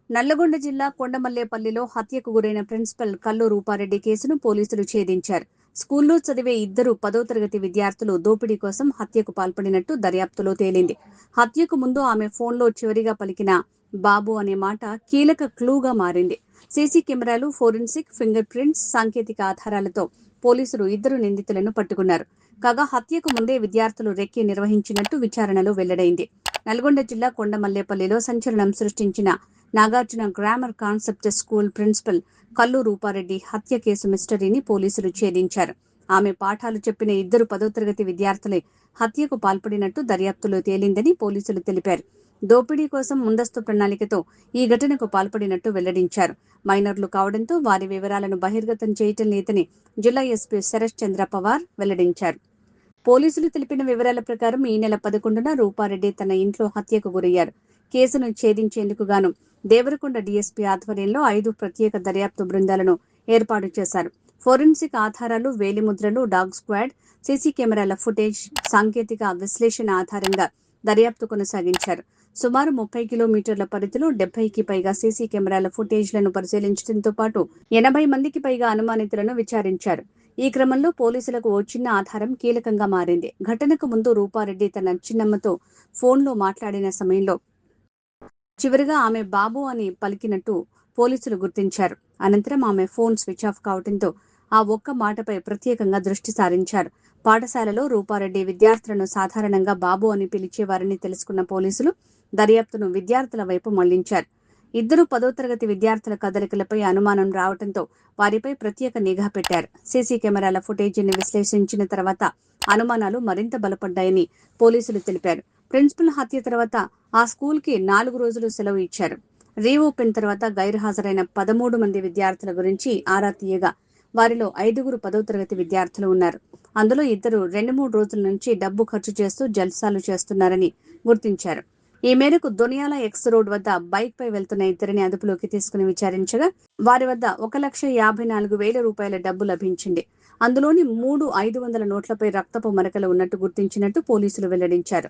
నల్లగొండ జిల్లా కొండమల్లేపల్లిలో హత్యకు గురైన ప్రిన్సిపల్ కల్లు రూపారెడ్డి కేసును పోలీసులు ఛేదించారు. స్కూల్లో చదివే ఇద్దరు 10వ తరగతి విద్యార్థులు దోపిడీ కోసం హత్యకు పాల్పడినట్టు దర్యాప్తులో తేలింది. హత్యకు ముందు ఆమె ఫోన్లో చివరిగా పలికిన బాబు అనే మాట కీలక క్లూగా మారింది. సీసీ కెమెరాలు, ఫోరెన్సిక్, ఫింగర్ ప్రింట్స్ సాంకేతిక ఆధారాలతో పోలీసులు ఇద్దరు నిందితులను పట్టుకున్నారు. కాగా హత్యకు ముందే విద్యార్థులు రెక్కి నిర్వహించినట్టు విచారణలో వెల్లడైంది. నల్గొండ జిల్లా కొండమల్లేపల్లిలో సంచలనం సృష్టించిన Nagarjuna grammar concept school principal Kallu Roopa Reddy హత్య కేసు మిస్టరీని పోలీసులు ఛేదించారు. ఆమె పాఠాలు చెప్పిన ఇద్దరు 10వ తరగతి విద్యార్థులే హత్యకు పాల్పడినట్టు దర్యాప్తులో తేలిందని పోలీసులు తెలిపారు. దోపిడీ కోసం ముందస్తు ప్రణాళికతో ఈ ఘటనకు పాల్పడినట్టు వెల్లడించారు. మైనర్లు కావడంతో వారి వివరాలను బహిర్గతం చేయటం లేదని జిల్లా ఎస్పీ శరత్ చంద్ర పవార్ వెల్లడించారు. పోలీసులు తెలిపిన వివరాల ప్రకారం ఈ నెల 11న రూపారెడ్డి తన ఇంట్లో హత్యకు గురయ్యారు. కేసును ఛేదించేందుకు గాను దేవరకొండ డీఎస్పీ ఆధ్వర్యంలో 5 ప్రత్యేక దర్యాప్తు బృందాలను ఏర్పాటు చేశారు. ఫోరెన్సిక్ ఆధారాలు, వేలిముద్రలు, డాగ్ స్క్వాడ్, సీసీ కెమెరాల ఫుటేజ్, సాంకేతిక విశ్లేషణ ఆధారంగా దర్యాప్తు కొనసాగించారు. సుమారు 30 కిలోమీటర్ల పరిధిలో 70కి పైగా సీసీ కెమెరాల ఫుటేజ్లను పరిశీలించడంతో పాటు 80 మందికి పైగా అనుమానితులను విచారించారు. ఈ క్రమంలో పోలీసులకు ఓ చిన్న ఆధారం కీలకంగా మారింది. ఘటనకు ముందు రూపారెడ్డి తన చిన్నమ్మతో ఫోన్లో మాట్లాడిన సమయంలో చివరిగా ఆమె బాబు అని పలికినట్టు పోలీసులు గుర్తించారు. అనంతరం ఆమె ఫోన్ స్విచ్ ఆఫ్ కావడంతో ఆ ఒక్క మాటపై ప్రత్యేకంగా దృష్టి సారించారు. పాఠశాలలో రూపారెడ్డి విద్యార్థులను సాధారణంగా బాబు అని పిలిచేవారని తెలుసుకున్న పోలీసులు దర్యాప్తును విద్యార్థుల వైపు మళ్లించారు. ఇద్దరు 10వ తరగతి విద్యార్థుల కదలికలపై అనుమానం రావడంతో వారిపై ప్రత్యేక నిఘా పెట్టారు. సీసీ కెమెరాల ఫుటేజీని విశ్లేషించిన తర్వాత అనుమానాలు మరింత బలపడ్డాయని పోలీసులు తెలిపారు. ప్రిన్సిపల్ హత్య తర్వాత ఆ స్కూల్కి 4 రోజులు సెలవు ఇచ్చారు. రీఓపెన్ తర్వాత గైర్హాజరైన 13 మంది విద్యార్థుల గురించి ఆరా తీయగా వారిలో 5గురు 10వ తరగతి విద్యార్థులు ఉన్నారు. అందులో ఇద్దరు 2-3 రోజుల నుంచి డబ్బు ఖర్చు చేస్తూ జల్సాలు చేస్తున్నారని గుర్తించారు. ఈ మేరకు దొనియాల ఎక్స్ రోడ్ వద్ద బైక్ పై వెళ్తున్న ఇద్దరిని అదుపులోకి తీసుకుని విచారించగా వారి వద్ద 1,54,000 రూపాయల డబ్బు లభించింది. అందులోని 3 500 నోట్లపై రక్తపు మరకలు ఉన్నట్టు గుర్తించినట్టు పోలీసులు వెల్లడించారు.